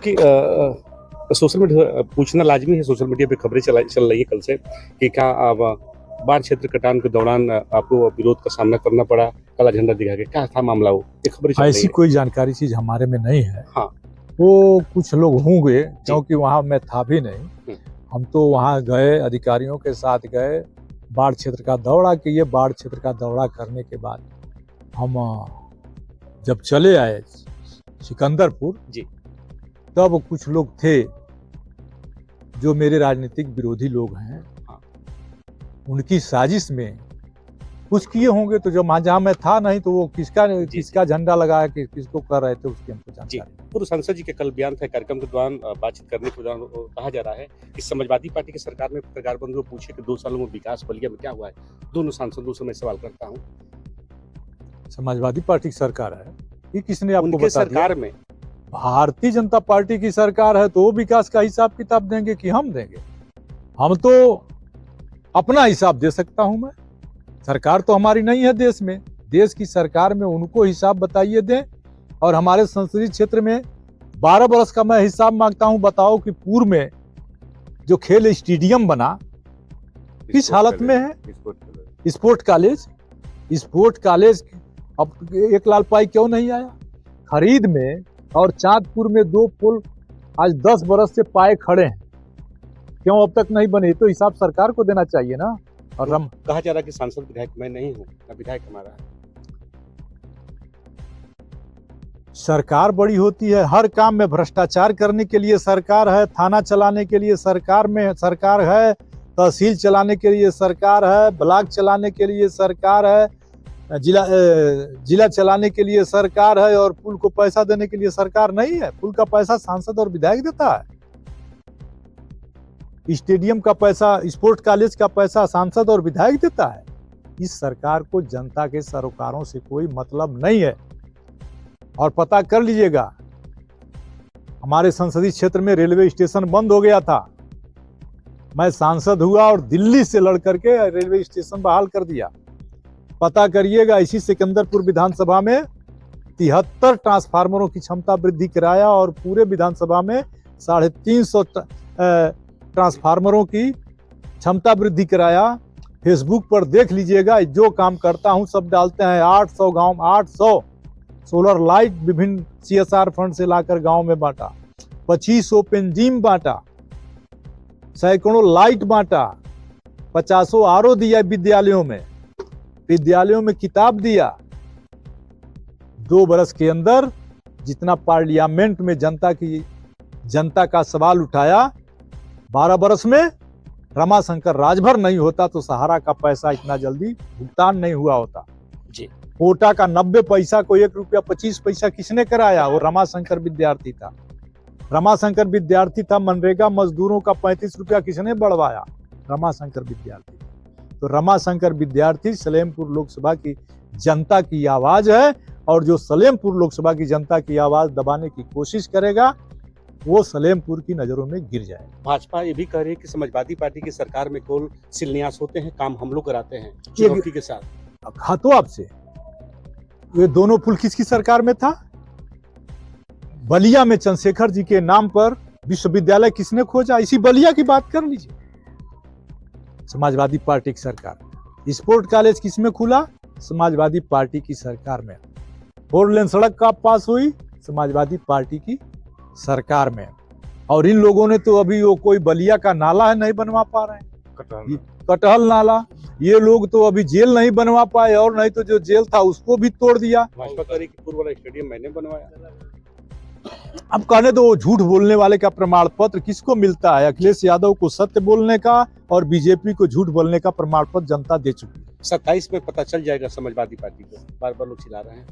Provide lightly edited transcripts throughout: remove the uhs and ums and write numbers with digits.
कि social media पूछना लाज़मी है। सोशल मीडिया पे खबरें चल रही है कल से कि क्या अब बाढ़ क्षेत्र कटान के दौरान आपको विरोध का सामना करना पड़ा, काला झंडा दिखा के, क्या था मामला वो? ये खबरें चल रही ऐसी है। कोई जानकारी चीज हमारे में नहीं है। हाँ। वो कुछ लोग होंगे, क्योंकि वहाँ मैं था भी नहीं। हम्म। हम तो वहाँ गए, अधिकारियों के साथ गए, बाढ़ क्षेत्र का दौरा किए। बाढ़ क्षेत्र का दौरा करने के बाद हम जब चले आए सिकंदरपुर जी। तब कुछ लोग थे जो मेरे राजनीतिक विरोधी लोग हैं। हाँ। उनकी साजिश में कुछ किए होंगे। तो जब जहाँ मैं था नहीं तो वो किसका झंडा लगाया कि किसको कर रहे थे उसकी हमको जी, जानकारी। पूर्व सांसद जी के कल बयान था कार्यक्रम के दौरान बातचीत करने के दौरान कहा जा रहा है कि समाजवादी पार्टी की सरकार में पत्रकार बंधुओं पूछे कि 2 सालों में विकास बलिया में क्या हुआ है। दोनों सांसदों से मैं सवाल करता हूँ। समाजवादी पार्टी की सरकार है, ये किसने आपको उनके बता दिया? सरकार में भारतीय जनता पार्टी की सरकार है तो वो विकास का हिसाब किताब देंगे कि हम देंगे? हम तो अपना हिसाब दे सकता हूं। मैं, सरकार तो हमारी नहीं है देश में। देश की सरकार में उनको हिसाब बताइए दें। और हमारे संसदीय क्षेत्र में 12 बरस का मैं हिसाब मांगता हूं। बताओ कि पूर्व में जो खेल स्टेडियम बना किस हालत में है? स्पोर्ट कॉलेज अब 1 लाख पाई क्यों नहीं आया? खरीद में और चांदपुर में 2 पुल आज 10 बरस से पाए खड़े हैं, क्यों अब तक नहीं बने? तो हिसाब सरकार को देना चाहिए ना। और कहा जा रहा है कि सांसद विधायक मैं नहीं हूँ, विधायक हमारा है। सरकार बड़ी होती है, हर काम में भ्रष्टाचार करने के लिए सरकार है, थाना चलाने के लिए सरकार है, तहसील चलाने के लिए सरकार है, ब्लॉक चलाने के लिए सरकार है, जिला चलाने के लिए सरकार है, और पुल को पैसा देने के लिए सरकार नहीं है। पुल का पैसा सांसद और विधायक देता है। स्टेडियम का पैसा, स्पोर्ट कॉलेज का पैसा सांसद और विधायक देता है। इस सरकार को जनता के सरोकारों से कोई मतलब नहीं है। और पता कर लीजिएगा, हमारे संसदीय क्षेत्र में रेलवे स्टेशन बंद हो गया था। मैं सांसद हुआ और दिल्ली से लड़ करके रेलवे स्टेशन बहाल कर दिया। पता करिएगा, इसी सिकंदरपुर विधानसभा में 73 ट्रांसफार्मरों की क्षमता वृद्धि कराया और पूरे विधानसभा में 350 ट्रांसफार्मरों की क्षमता वृद्धि कराया। फेसबुक पर देख लीजिएगा, जो काम करता हूं सब डालते हैं। 800 गांव, 800 सोलर लाइट विभिन्न CSR फंड से लाकर गांव में बांटा। 2500 पेंजिम बांटा, सैकड़ों लाइट बांटा, 50 RO दिया विद्यालयों में किताब दिया। 2 बरस के अंदर जितना पार्लियामेंट में जनता का सवाल उठाया, 12 बरस में रमाशंकर राजभर नहीं होता तो सहारा का पैसा इतना जल्दी भुगतान नहीं हुआ होता। जी। कोटा का 90 पैसा को 1 रुपया 25 पैसा किसने कराया? वो रमाशंकर विद्यार्थी था। मनरेगा मजदूरों का 35 रुपया किसने बढ़वाया? रमाशंकर विद्यार्थी। तो रमाशंकर विद्यार्थी सलेमपुर लोकसभा की जनता की आवाज है, और जो सलेमपुर लोकसभा की जनता की आवाज दबाने की कोशिश करेगा वो सलेमपुर की नजरों में गिर जाए। भाजपा ये भी कह रही है कि समाजवादी पार्टी की सरकार में केवल शिलान्यास होते हैं, काम हम लोग कराते हैं चुनौती के साथ। खातो आपसे, ये दोनों पुल किसकी सरकार में था? बलिया में चंद्रशेखर जी के नाम पर विश्वविद्यालय किसने खोजा? इसी बलिया की बात कर लीजिए। समाजवादी पार्टी की सरकार। स्पोर्ट कॉलेज किसमें खुला? समाजवादी पार्टी की सरकार में। 4 लेन सड़क का पास हुई समाजवादी पार्टी की सरकार में। और इन लोगों ने तो अभी वो कोई बलिया का नाला है नहीं बनवा पा रहे हैं, कटहल नाला। ये लोग तो अभी जेल नहीं बनवा पाए, और नहीं तो जो जेल था उसको भी तोड़ दिया। भाजपा कह रही कि पूर्व वाला स्टेडियम मैंने बनवाया। अब कहने दो, झूठ बोलने वाले का प्रमाण पत्र किसको मिलता है? अखिलेश यादव को सत्य बोलने का और बीजेपी को झूठ बोलने का प्रमाण पत्र जनता दे चुकी है। 27 में पता चल जाएगा समाजवादी पार्टी को। बार बार लोग चिल्ला रहे हैं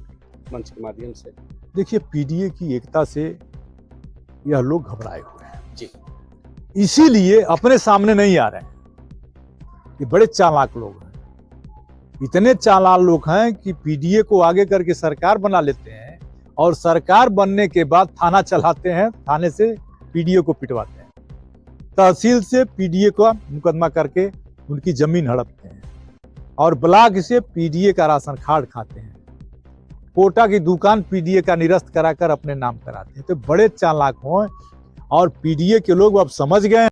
मंच के माध्यम से। देखिए, PDA की एकता से यह लोग घबराए हुए हैं जी। इसीलिए अपने सामने नहीं आ रहे हैं। ये बड़े चालाक लोग हैं, इतने चालाक लोग हैं कि PDA को आगे करके सरकार बना लेते हैं, और सरकार बनने के बाद थाना चलाते हैं, थाने से PDA को पिटवाते हैं, तहसील से PDA का मुकदमा करके उनकी जमीन हड़पते हैं, और ब्लॉक से PDA का राशन कार्ड खाते हैं। कोटा की दुकान पीडीए का निरस्त कराकर अपने नाम कराते हैं। तो बड़े चालाक हों और पीडीए के लोग अब समझ गए